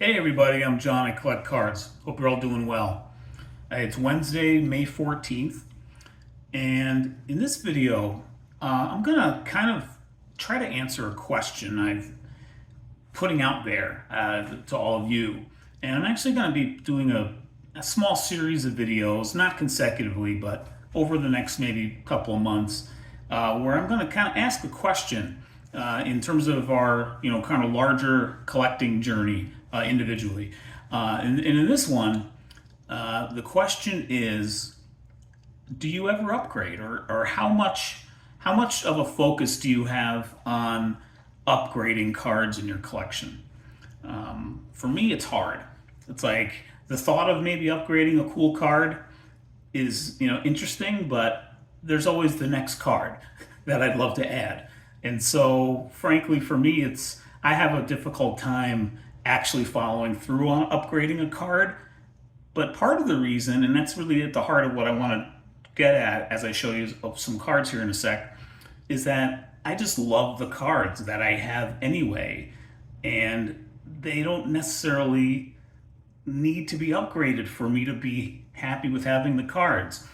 Hey everybody, I'm John. I collect cards. Hope you're all doing well. It's Wednesday, May 14th, and in this video, I'm gonna kind of try to answer a question I've putting out there to all of you. And I'm actually gonna be doing a small series of videos, not consecutively, but over the next maybe couple of months, where I'm gonna kind of ask a question in terms of our, kind of larger collecting journey individually. And in this one, the question is, do you ever upgrade, or how much of a focus do you have on upgrading cards in your collection? For me, it's hard. It's like the thought of maybe upgrading a cool card is interesting, but there's always the next card that I'd love to add. And so, frankly, for me, I have a difficult time actually following through on upgrading a card. But part of the reason, and that's really at the heart of what I want to get at as I show you some cards here in a sec, is that I just love the cards that I have anyway, and they don't necessarily need to be upgraded for me to be happy with having the cards.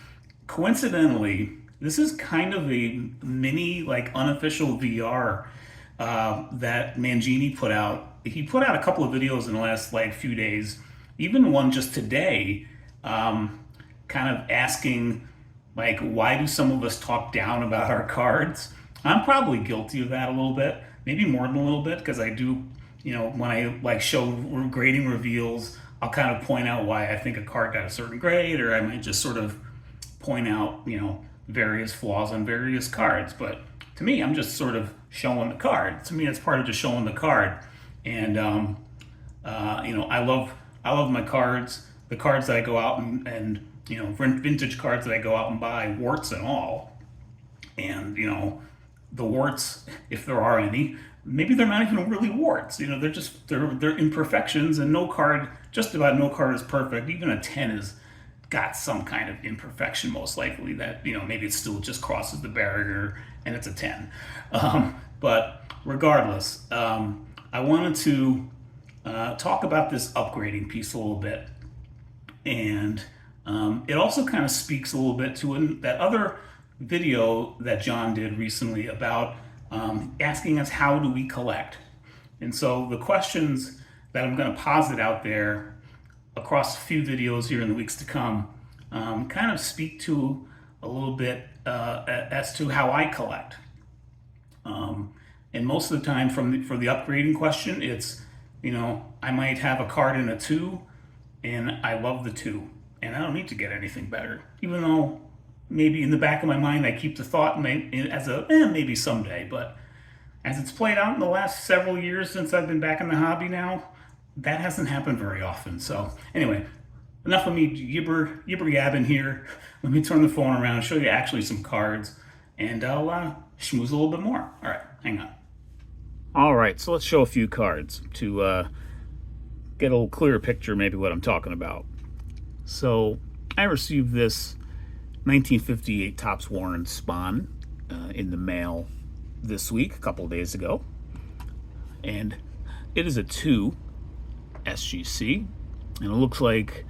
Coincidentally, this is kind of a mini, like, unofficial VR that Mangini put out. He put out a couple of videos in the last few days, even one just today, kind of asking, like, why do some of us talk down about our cards? I'm probably guilty of that a little bit, maybe more than a little bit, because I do, when I show grading reveals, I'll kind of point out why I think a card got a certain grade, or I might just sort of point out, various flaws on various cards. But to me, I'm just sort of showing the card. To me, it's part of just showing the card. And I love my cards. The cards that I go out and vintage cards that I go out and buy, warts and all. And the warts, if there are any, maybe they're not even really warts. They're imperfections, and just about no card is perfect. Even a 10 has got some kind of imperfection, most likely, that maybe it still just crosses the barrier and it's a 10. But regardless, I wanted to talk about this upgrading piece a little bit, and it also kind of speaks a little bit to that other video that John did recently about asking us, how do we collect? And so the questions that I'm going to posit out there across a few videos here in the weeks to come kind of speak to a little bit as to how I collect. And most of the time, for the upgrading question, it's, I might have a card in a 2, and I love the 2, and I don't need to get anything better, even though maybe in the back of my mind I keep the thought maybe someday. But as it's played out in the last several years since I've been back in the hobby now, that hasn't happened very often. So anyway, enough of me yibber yabbing here. Let me turn the phone around and show you actually some cards, and I'll schmooze a little bit more. All right, hang on. All right, so let's show a few cards to get a little clearer picture, maybe what I'm talking about. So I received this 1958 Topps Warren Spawn in the mail this week, a couple of days ago, and it is a 2 SGC, and it looks like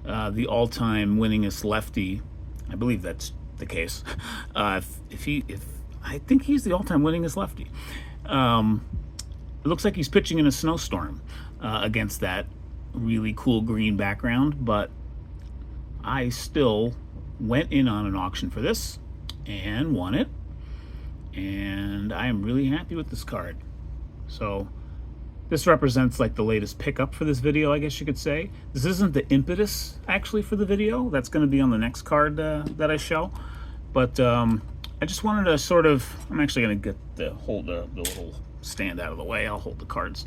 the all-time winningest lefty. I believe that's the case. I think he's the all-time winningest lefty. It looks like he's pitching in a snowstorm against that really cool green background, but I still went in on an auction for this and won it, and I am really happy with this card. So this represents like the latest pickup for this video, I guess you could say. This isn't the impetus actually for the video. That's going to be on the next card that I show. But I just wanted to sort of, I'm actually going to hold the little stand out of the way. I'll hold the cards.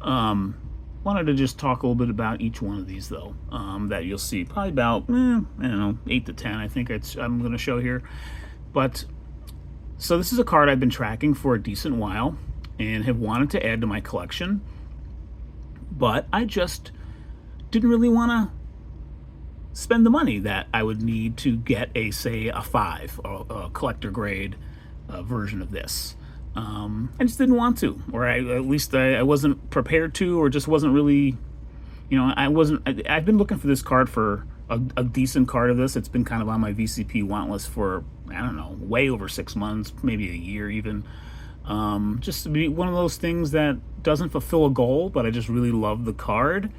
Wanted to just talk a little bit about each one of these, though, that you'll see probably about, I don't know, 8 to 10, I think I'm going to show here. But so this is a card I've been tracking for a decent while and have wanted to add to my collection, but I just didn't really want to spend the money that I would need to get say a 5 or a collector grade version of this. I just didn't want to, or at least I wasn't prepared to, or just wasn't really, I wasn't. I've been looking for this card for a decent card of this. It's been kind of on my VCP want list for, I don't know, way over 6 months, maybe a year even. Just to be one of those things that doesn't fulfill a goal, but I just really love the card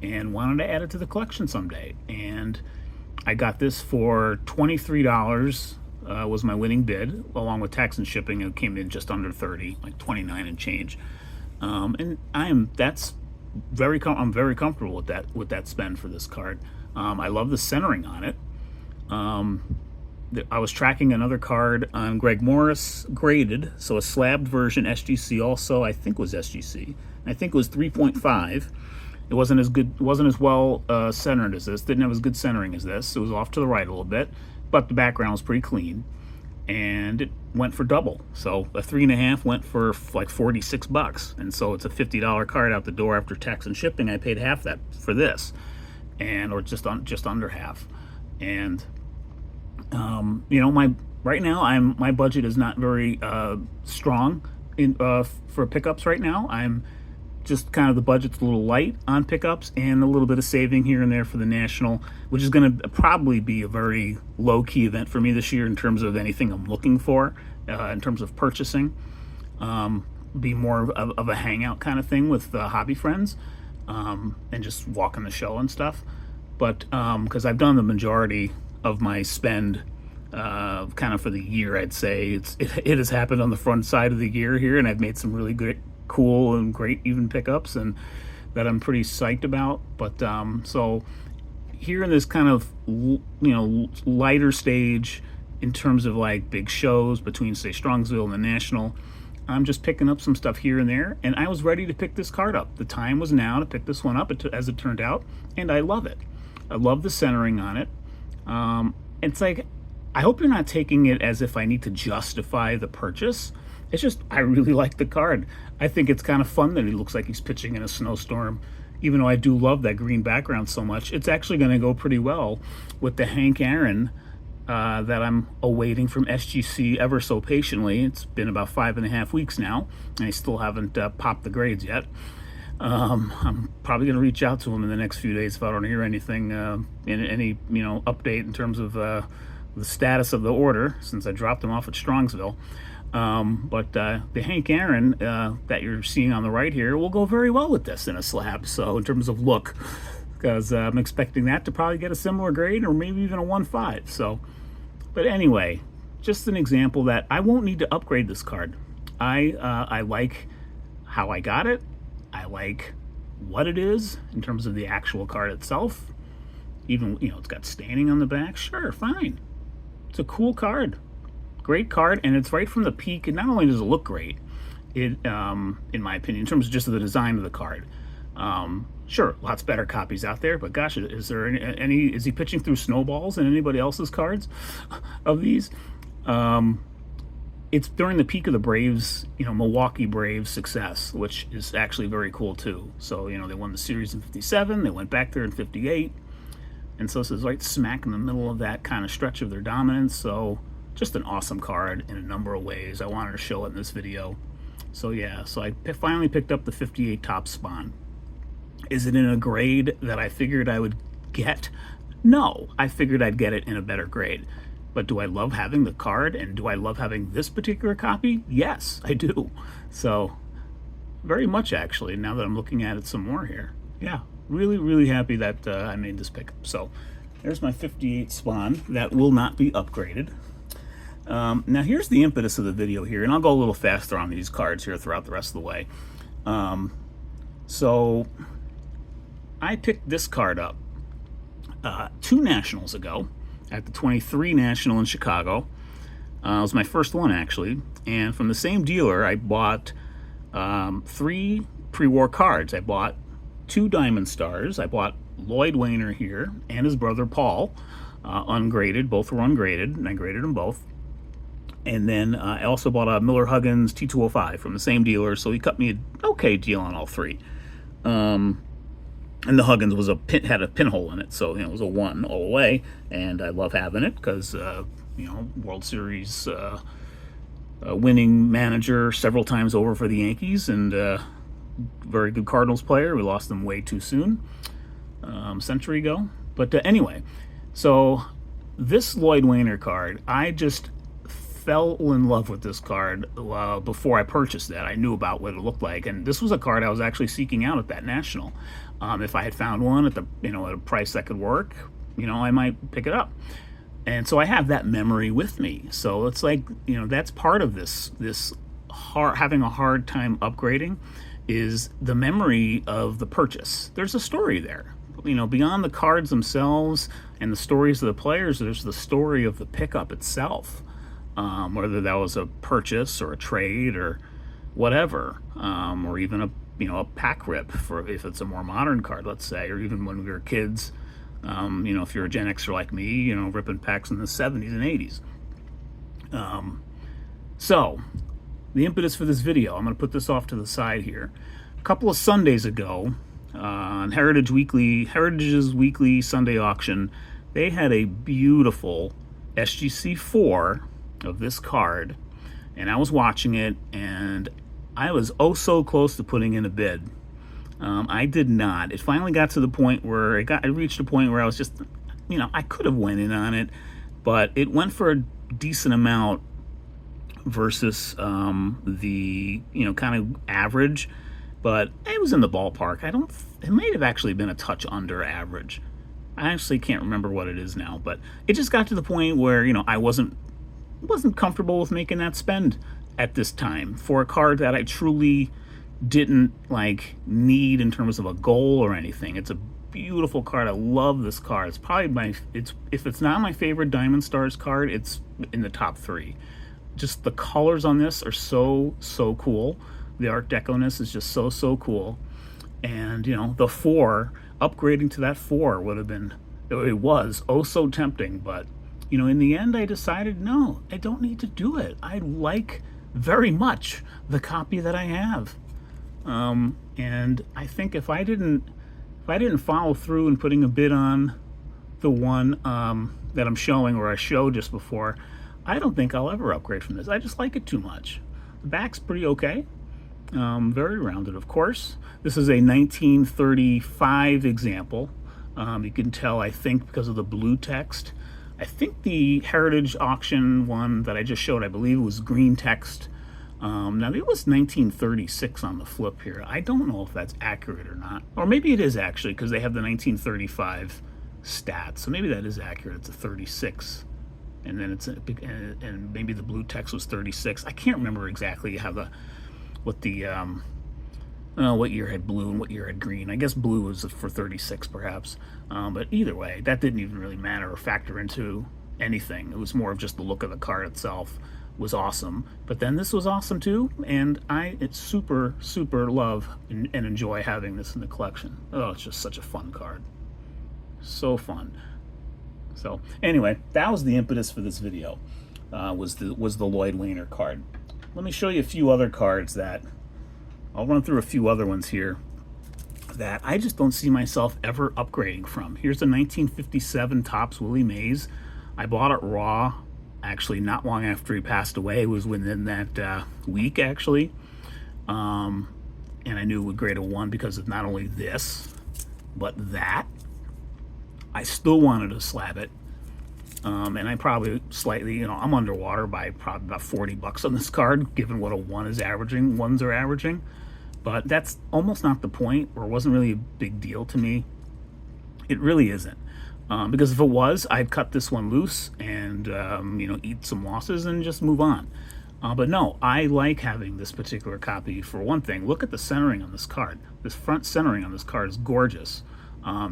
and wanted to add it to the collection someday. And I got this for $23. Was my winning bid, along with tax and shipping. It came in just under 30, like 29 and change. And I'm very comfortable with that spend for this card. I love the centering on it. I was tracking another card on Greg Morris graded, so a slabbed version SGC also. I think was SGC. I think it was 3.5. It wasn't as good, wasn't as well centered as this. Didn't have as good centering as this. It was off to the right a little bit, but the background was pretty clean, and it went for double. So a 3.5 went for like $46, and so it's a $50 card out the door after tax and shipping. I paid half that for this, or just under half. And right now my budget is not very strong for pickups right now. I'm just kind of, the budget's a little light on pickups, and a little bit of saving here and there for the National, which is going to probably be a very low-key event for me this year in terms of anything I'm looking for, in terms of purchasing. Be more of a hangout kind of thing with hobby friends, and just walking the show and stuff. But because I've done the majority of my spend kind of for the year, I'd say it has happened on the front side of the year here, and I've made some really good, cool and great even pickups, and that I'm pretty psyched about. But so here in this kind of lighter stage in terms of like big shows between, say, Strongsville and the National, I'm just picking up some stuff here and there, and I was ready to pick this card up. The time was now to pick this one up, as it turned out, and I love it. I love the centering on it. It's like, I hope you're not taking it as if I need to justify the purchase. It's just, I really like the card. I think it's kind of fun that he looks like he's pitching in a snowstorm. Even though I do love that green background so much, it's actually going to go pretty well with the Hank Aaron that I'm awaiting from SGC ever so patiently. It's been about 5.5 weeks now, and I still haven't popped the grades yet. I'm probably going to reach out to him in the next few days if I don't hear anything, any update in terms of the status of the order, since I dropped him off at Strongsville. But the Hank Aaron that you're seeing on the right here will go very well with this in a slab. So in terms of look, because I'm expecting that to probably get a similar grade, or maybe even a 1.5. So, but anyway, just an example that I won't need to upgrade this card. I like how I got it. I like what it is in terms of the actual card itself. Even, it's got staining on the back. Sure, fine. It's a cool card. Great card, and it's right from the peak. And not only does it look great, in my opinion, in terms of just the design of the card. Sure, lots better copies out there, but gosh, is there any is he pitching through snowballs in anybody else's cards of these? It's during the peak of the Braves, Milwaukee Braves success, which is actually very cool too. So, they won the series in 57, they went back there in 58, and so this is right smack in the middle of that kind of stretch of their dominance. So just an awesome card in a number of ways. I wanted to show it in this video. So yeah, so I finally picked up the 58 Topps Spawn. Is it in a grade that I figured I would get? No, I figured I'd get it in a better grade. But do I love having the card, and do I love having this particular copy? Yes, I do. So very much, actually, now that I'm looking at it some more here. Yeah, really, really happy that I made this pickup. So there's my 58 Spawn that will not be upgraded. Now here's the impetus of the video here, and I'll go a little faster on these cards here throughout the rest of the way. So I picked this card up 2 Nationals ago at the 23 National in Chicago. It was my first one, actually, and from the same dealer I bought 3 pre-war cards. I bought 2 Diamond Stars. I bought Lloyd Wayner here and his brother Paul, ungraded. Both were ungraded, and I graded them both. And then I also bought a Miller Huggins T205 from the same dealer, so he cut me an okay deal on all 3. And the Huggins was had a pinhole in it, so it was a 1 all the way, and I love having it because World Series a winning manager several times over for the Yankees, and very good Cardinals player. We lost them way too soon, century ago. But anyway, so this Lloyd Wayner card, I just fell in love with this card before I purchased it. I knew about what it looked like, and this was a card I was actually seeking out at that national. If I had found one at at a price that could work, I might pick it up. And so I have that memory with me. So it's like, that's part of this having a hard time upgrading is the memory of the purchase. There's a story there. Beyond the cards themselves and the stories of the players, there's the story of the pickup itself. Whether that was a purchase or a trade or whatever, or even a pack rip for if it's a more modern card, let's say, or even when we were kids. If you're a Gen Xer like me, ripping packs in the 70s and 80s. So, the impetus for this video, I'm going to put this off to the side here. A couple of Sundays ago, on Heritage's weekly Sunday auction, they had a beautiful SGC4 of this card, and I was watching it, and I was oh so close to putting in a bid. I did not. It finally got to the point where I reached a point where I was just, I could have went in on it, but it went for a decent amount versus the kind of average, but it was in the ballpark. It might have actually been a touch under average. I actually can't remember what it is now, but it just got to the point where I wasn't comfortable with making that spend at this time for a card that I truly didn't need in terms of a goal or anything. It's a beautiful card. I love this card. It's probably if it's not my favorite Diamond Stars card, it's in the top 3. Just the colors on this are so cool. The Art Deco-ness is just so cool. And the 4, upgrading to that 4 would have been, it was oh so tempting, but in the end I decided no, I don't need to do it. I like very much the copy that I have. And I think if I didn't follow through in putting a bid on the one that I'm showing, or I showed just before, I don't think I'll ever upgrade from this. I just like it too much. The back's pretty okay. Very rounded, of course. This is a 1935 example. You can tell, I think, because of the blue text. I think the Heritage auction one that I just showed, I believe it was green text. Now, it was 1936 on the flip here. I don't know if that's accurate or not. Or maybe it is actually, because they have the 1935 stats. So maybe that is accurate. It's a 36. And then and maybe the blue text was 36. I can't remember exactly what year had blue and what year had green. I guess blue was for 36 perhaps. But either way, that didn't even really matter or factor into anything. It was more of just the look of the card itself was awesome. But then this was awesome too, and it's super love and enjoy having this in the collection. Oh, it's just such a fun card. So fun. So anyway, that was the impetus for this video. Was the Lloyd Wayner card. Let me show you a few other cards that I'll run through a few other ones here that I just don't see myself ever upgrading from. Here's the 1957 Topps Willie Mays. I bought it raw, actually not long after he passed away. It was within that week, actually. And I knew it would grade a 1 because of not only this, but that. I still wanted to slab it. And I probably slightly, I'm underwater by probably about 40 bucks on this card, given what a 1 is averaging, ones are averaging. But that's almost not the point, or it wasn't really a big deal to me. It really isn't. Because if it was, I'd cut this one loose and, eat some losses and just move on. But no, I like having this particular copy. For one thing, look at the centering on this card. This front centering on this card is gorgeous,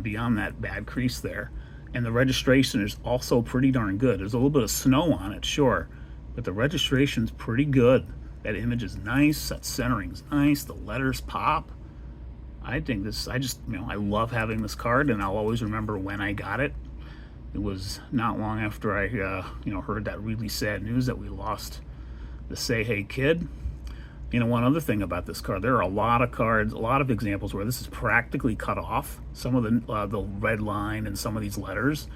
beyond that bad crease there. And the registration is also pretty darn good. There's a little bit of snow on it, sure, but the registration's pretty good. That image is nice, that centering's nice, the letters pop. I think this, I love having this card, and I'll always remember when I got it. It was not long after I, heard that really sad news that we lost the Say Hey Kid. One other thing about this card, there are a lot of cards, a lot of examples where this is practically cut off. Some of the red line and some of these letters,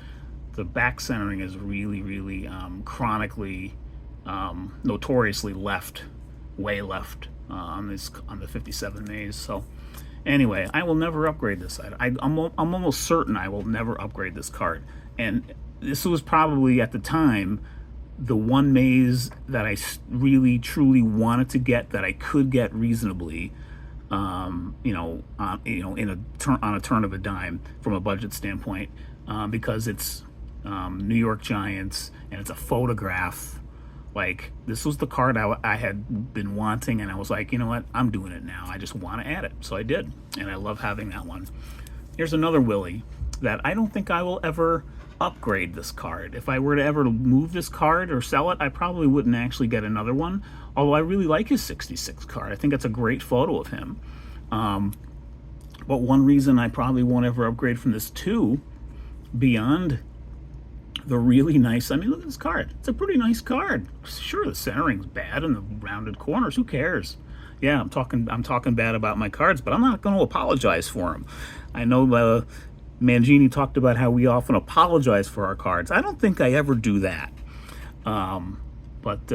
the back centering is really chronically notoriously left, way left on the 57 maze. So anyway, I will never upgrade this. I'm almost certain I will never upgrade this card. And this was probably at the time the one maze that I really truly wanted to get, that I could get reasonably, in on a turn of a dime from a budget standpoint, because it's New York Giants and it's a photograph. Like, this was the card I had been wanting, and I was like, you know what, I'm doing it now. I just want to add it. So I did, and I love having that one. Here's another Willie that I don't think I will ever upgrade this card. If I were to ever move this card or sell it, I probably wouldn't actually get another one, although I really like his 66 card. I think it's a great photo of him. But one reason I probably won't ever upgrade from this too, beyond the really nice, I mean, look at this card. It's a pretty nice card. Sure, the centering's bad and the rounded corners, who cares? Yeah, I'm talking bad about my cards, but I'm not going to apologize for them. I know Mangini talked about how we often apologize for our cards. I don't think I ever do that. But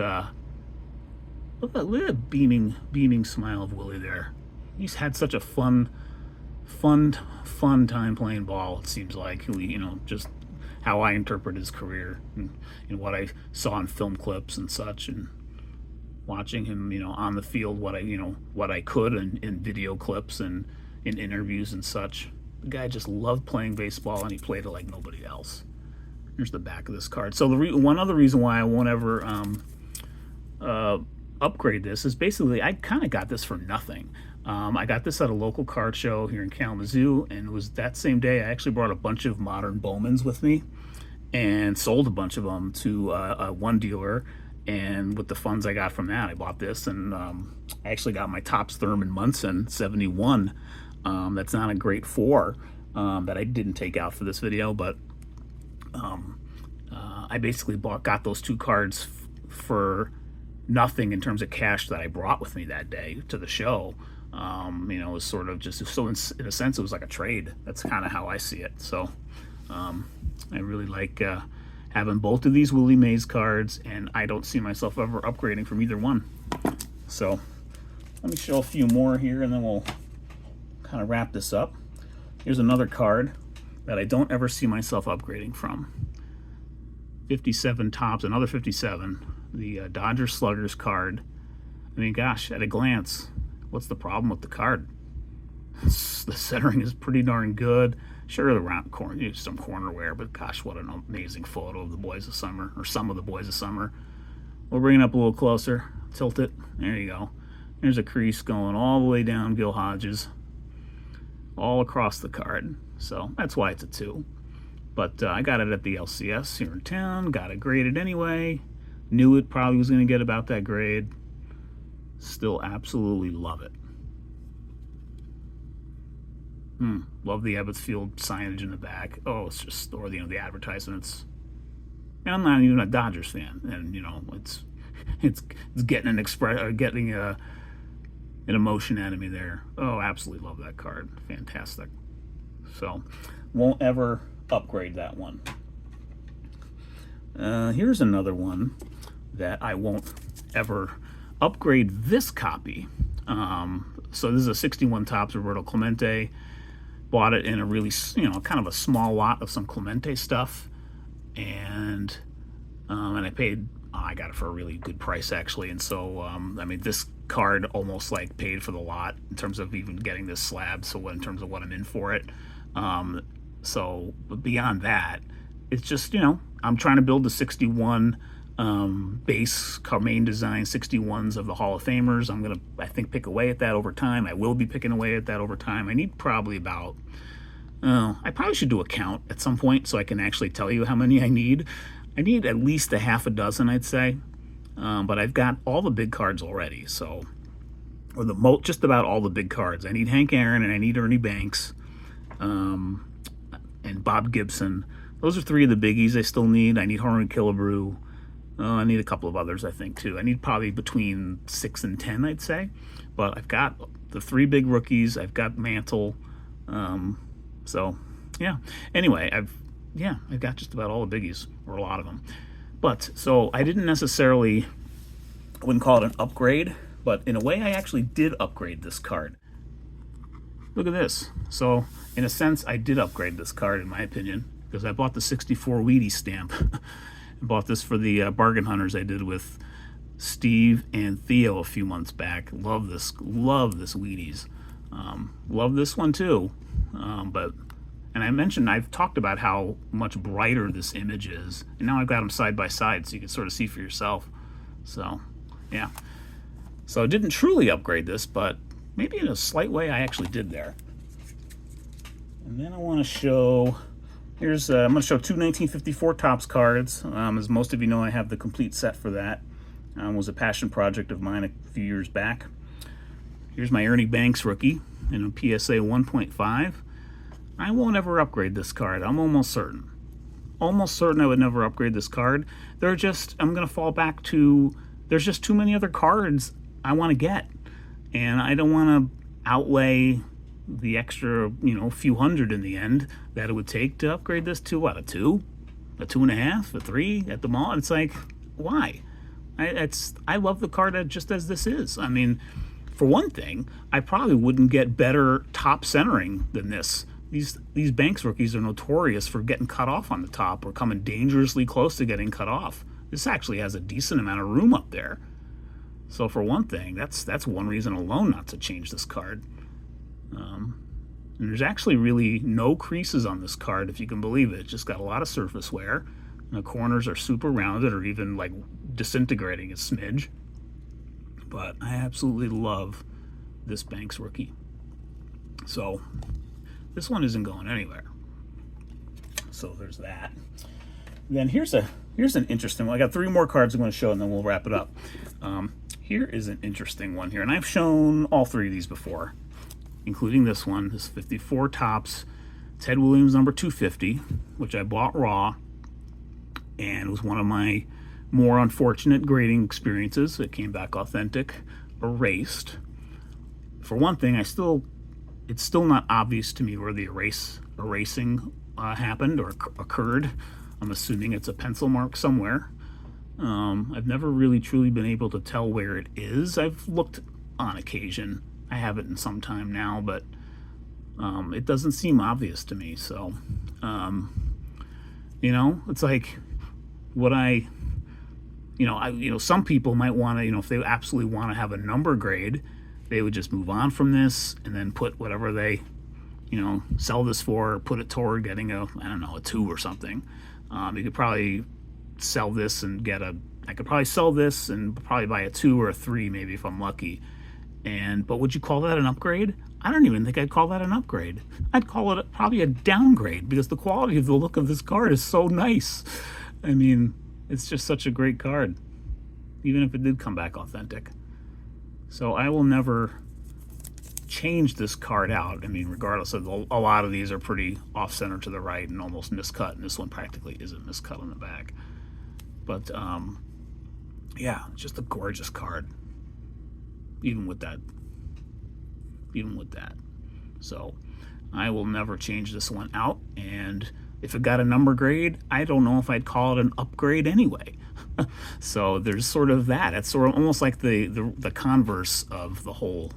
look at that beaming smile of Willie there. He's had such a fun time playing ball, it seems like. Just how I interpret his career and what I saw in film clips and such, and watching him, on the field, what I could in video clips and in interviews and such. The guy just loved playing baseball, and he played it like nobody else. Here's the back of this card. So one other reason why I won't ever upgrade this is basically I kind of got this for nothing. I got this at a local card show here in Kalamazoo, and it was that same day I actually brought a bunch of modern Bowmans with me and sold a bunch of them to one dealer. And with the funds I got from that, I bought this, and I actually got my Topps Thurman Munson 71. That's not a great 4 that I didn't take out for this video, but I basically got those 2 cards for nothing in terms of cash that I brought with me that day to the show. It was sort of just, so in a sense, it was like a trade. That's kind of how I see it. So I really like having both of these Willie Mays cards, and I don't see myself ever upgrading from either one. So let me show a few more here, and then we'll kind of wrap this up. Here's another card that I don't ever see myself upgrading from. 57 Topps, another 57, the Dodger Sluggers card. I mean, gosh, at a glance, what's the problem with the card? The centering is pretty darn good. Sure, the round corner, some corner wear, but gosh, what an amazing photo of the Boys of Summer, or some of the Boys of Summer. We'll bring it up a little closer, tilt it. There you go. There's a crease going all the way down Gil Hodges, all across the card. So that's why it's a 2. But I got it at the LCS here in town, got it graded anyway. Knew it probably was going to get about that grade. Still absolutely love it. Love the Ebbets Field signage in the back. Oh, it's just, or the advertisements. And I'm not even a Dodgers fan, and it's getting an emotion out of me there. Oh, absolutely love that card. Fantastic. So won't ever upgrade that one. Here's another one that I won't ever upgrade this copy. So this is a 61 Topps Roberto Clemente. Bought it in a really, kind of a small lot of some Clemente stuff, and I got it for a really good price actually. And so I mean, this card almost like paid for the lot in terms of even getting this slab. So in terms of what I'm in for it. But beyond that, it's just, I'm trying to build the 61 base Carmaine design 61s of the Hall of Famers. I'm gonna, I think, pick away at that over time. I will be picking away at that over time. I need probably about, I probably should do a count at some point so I can actually tell you how many I need. I need at least a half a dozen, I'd say. But I've got all the big cards already, so, or just about all the big cards. I need Hank Aaron, and I need Ernie Banks, and Bob Gibson. Those are 3 of the biggies I still need. I need Harlan Killebrew. I need a couple of others, I think, too. I need probably between 6 and 10, I'd say. But I've got the 3 big rookies. I've got Mantle. So, yeah. Anyway, I've got just about all the biggies, or a lot of them. But, so I didn't necessarily I wouldn't call it an upgrade, but in a way I actually did upgrade this card. Look at this. So in a sense, I did upgrade this card in my opinion, because I bought the 64 Wheaties stamp. I bought this for the bargain hunters I did with Steve and Theo a few months back. Love this Wheaties. Love this one too. And I've talked about how much brighter this image is, and now I've got them side by side so you can sort of see for yourself. So yeah, so I didn't truly upgrade this, but maybe in a slight way I actually did there. And then I want to show, I'm going to show two 1954 Topps cards. As most of you know, I have the complete set for that. It was a passion project of mine a few years back. Here's my Ernie Banks rookie in a PSA 1.5. I won't ever upgrade this card. I'm almost certain. Almost certain I would never upgrade this card. I'm going to fall back to, there's just too many other cards I want to get. And I don't want to outlay the extra, few hundred in the end that it would take to upgrade this to what, a 2? A 2.5? A 3 at the mall? It's like, why? I love the card just as this is. I mean, for one thing, I probably wouldn't get better top centering than this. These Banks rookies are notorious for getting cut off on the top or coming dangerously close to getting cut off. This actually has a decent amount of room up there. So for one thing, that's one reason alone not to change this card. And there's actually really no creases on this card, if you can believe it. It's just got a lot of surface wear. And the corners are super rounded or even like disintegrating a smidge. But I absolutely love this Banks rookie. So this one isn't going anywhere. So there's that. Then here's an interesting one. I got 3 more cards I'm going to show and then we'll wrap it up. Here is an interesting one here, and I've shown all 3 of these before, including this one, this 54 Topps Ted Williams number 250, which I bought raw, and it was one of my more unfortunate grading experiences. It came back authentic, erased. For one thing, it's still not obvious to me where the erasing happened or occurred. I'm assuming it's a pencil mark somewhere. I've never really truly been able to tell where it is. I've looked on occasion. I haven't in some time now, but it doesn't seem obvious to me. So, it's like some people might want to, if they absolutely want to have a number grade, they would just move on from this and then put whatever they, sell this for, or put it toward getting a 2 or something. You could probably sell this and I could probably sell this and probably buy a 2 or a 3 maybe if I'm lucky. But would you call that an upgrade? I don't even think I'd call that an upgrade. I'd call it probably a downgrade because the quality of the look of this card is so nice. I mean, it's just such a great card, even if it did come back authentic. So I will never change this card out. I mean, regardless of a lot of these are pretty off-center to the right and almost miscut, and this one practically isn't miscut on the back. But yeah, it's just a gorgeous card. Even with that. So I will never change this one out, and if it got a number grade, I don't know if I'd call it an upgrade anyway. So there's sort of that. It's sort of almost like the converse of the whole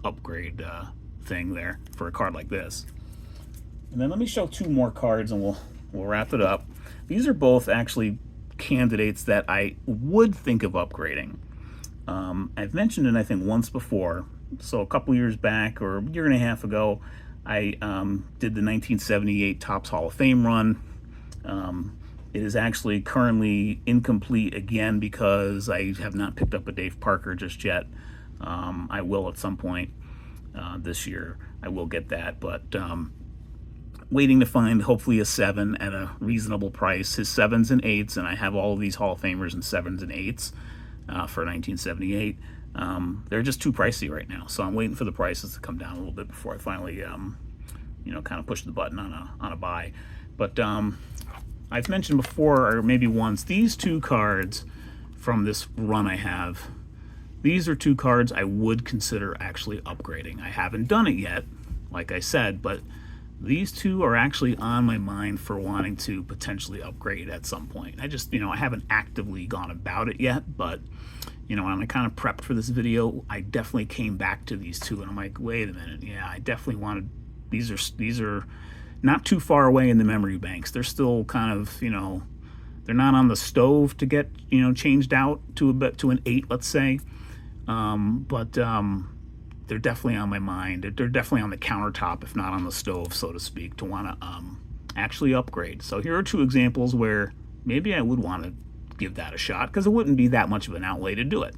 upgrade thing there for a card like this. And then let me show 2 more cards and we'll wrap it up. These are both actually candidates that I would think of upgrading. I've mentioned it I think once before. So a couple years back or a year and a half ago, I did the 1978 Topps Hall of Fame run. It is actually currently incomplete again because I have not picked up a Dave Parker just yet. I will at some point this year. I will get that, but waiting to find hopefully a 7 at a reasonable price. His 7s and 8s, and I have all of these Hall of Famers in 7s and 8s for 1978. They're just too pricey right now, so I'm waiting for the prices to come down a little bit before I finally, kind of push the button on a buy. But I've mentioned before, or maybe once, these 2 cards from this run I have. These are 2 cards I would consider actually upgrading. I haven't done it yet, like I said, but these 2 are actually on my mind for wanting to potentially upgrade at some point. I just, I haven't actively gone about it yet, but you know, when I kind of prepped for this video, I definitely came back to these two, and I'm like, wait a minute, yeah, I definitely wanted, these are not too far away in the memory banks. They're still kind of, you know, they're not on the stove to get, you know, changed out to an 8, let's say, but they're definitely on my mind. They're definitely on the countertop, if not on the stove, so to speak, to want to actually upgrade. So here are two examples where maybe I would want to give that a shot, because it wouldn't be that much of an outlay to do it.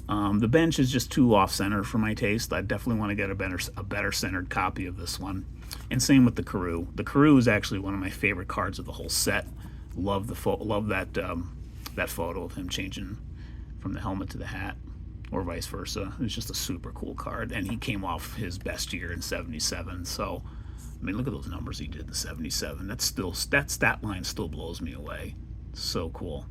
The bench is just too off-center for my taste. I definitely want to get a better centered copy of this one. And same with the Karoo. The Karoo is actually one of my favorite cards of the whole set. Love that photo of him changing from the helmet to the hat, or vice versa. It's just a super cool card, and he came off his best year in '77. So, I mean, look at those numbers he did in '77. That stat line still blows me away. So cool.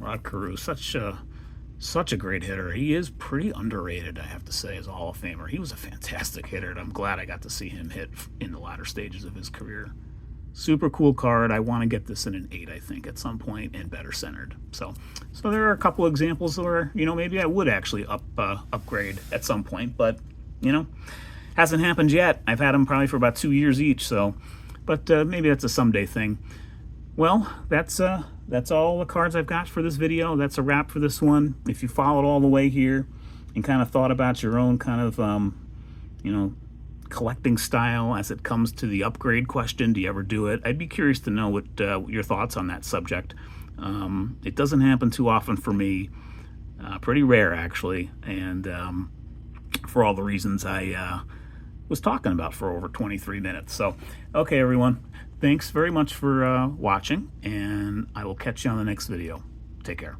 Rod Carew, such a great hitter. He is pretty underrated, I have to say, as a Hall of Famer. He was a fantastic hitter, and I'm glad I got to see him hit in the latter stages of his career. Super cool card. I want to get this in an 8, I think, at some point, and better centered. So there are a couple examples where, you know, maybe I would actually upgrade at some point, but, you know, hasn't happened yet. I've had them probably for about 2 years each, so, but maybe that's a someday thing. Well, that's all the cards I've got for this video. That's a wrap for this one. If you followed all the way here and kind of thought about your own kind of, you know, collecting style as it comes to the upgrade question, do you ever do it? I'd be curious to know what your thoughts on that subject. It doesn't happen too often for me. Pretty rare, actually, and for all the reasons I was talking about for over 23 minutes. So, okay, everyone. Thanks very much for watching, and I will catch you on the next video. Take care.